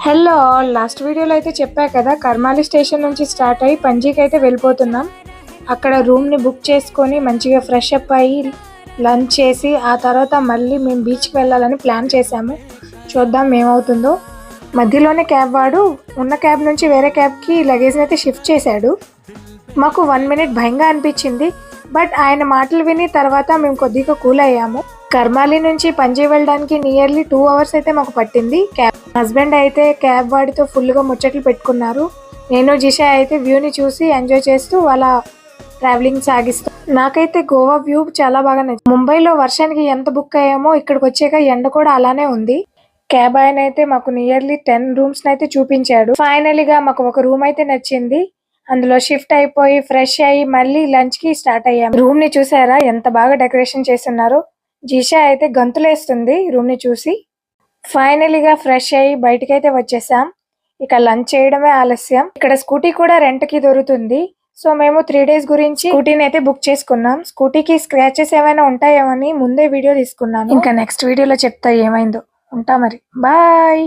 Hello all, last వీడియోలో అయితే చెప్పా కదా, కర్మాలి స్టేషన్ నుంచి స్టార్ట్ అయ్యి పణజీకి అయితే వెళ్ళిపోతున్నాం. అక్కడ రూమ్ని బుక్ చేసుకొని మంచిగా ఫ్రెష్ అప్ అయ్యి లంచ్ చేసి ఆ తర్వాత మళ్ళీ మేము బీచ్కి వెళ్ళాలని ప్లాన్ చేశాము. చూద్దాం ఏమవుతుందో. మధ్యలోనే క్యాబ్ వాడు ఉన్న క్యాబ్ నుంచి వేరే క్యాబ్కి లగేజ్ని అయితే షిఫ్ట్ చేశాడు. మాకు 1 మినిట్ భయంగా అనిపించింది, బట్ ఆయన మాటలు విని తర్వాత మేము కొద్దిగా కూల్ అయ్యాము. కర్మాలి నుంచి పణజీ వెళ్ళడానికి నియర్లీ 2 అవర్స్ అయితే మాకు పట్టింది. హస్బెండ్ అయితే క్యాబ్ వాడితో ఫుల్గా ముచ్చట్లు పెట్టుకున్నారు. నేను జిషా అయితే వ్యూని చూసి ఎంజాయ్ చేస్తూ అలా ట్రావెలింగ్ సాగిస్తాం. నాకైతే గోవా వ్యూ చాలా బాగా నచ్చింది. ముంబైలో వర్షానికి ఎంత బుక్ అయ్యామో ఇక్కడికి వచ్చాక ఎండ కూడా అలానే ఉంది. క్యాబ్ ఆయన అయితే మాకు నియర్లీ 10 రూమ్స్ అయితే చూపించాడు. ఫైనలీగా మాకు ఒక రూమ్ అయితే నచ్చింది. అందులో షిఫ్ట్ అయిపోయి ఫ్రెష్ అయ్యి మళ్ళీ లంచ్ కి స్టార్ట్ అయ్యాము. రూమ్ ని చూసారా ఎంత బాగా డెకరేషన్ చేస్తున్నారు. జిషా అయితే గంతులేస్తుంది రూమ్ ని చూసి. ఫైనలీగా ఫ్రెష్ అయ్యి బయటకైతే వచ్చేసాం. ఇక లంచ్ చేయడమే ఆలస్యం. ఇక్కడ స్కూటీ కూడా రెంట్ కి దొరుకుతుంది. సో మేము 3 డేస్ గురించి స్కూటీని అయితే బుక్ చేసుకున్నాం. స్కూటీకి స్క్రాచెస్ ఏమైనా ఉంటాయేమని ముందే వీడియో తీసుకున్నాను. ఇంకా నెక్స్ట్ వీడియోలో చెప్తా ఏమైందో. ఉంటా మరి, బాయ్.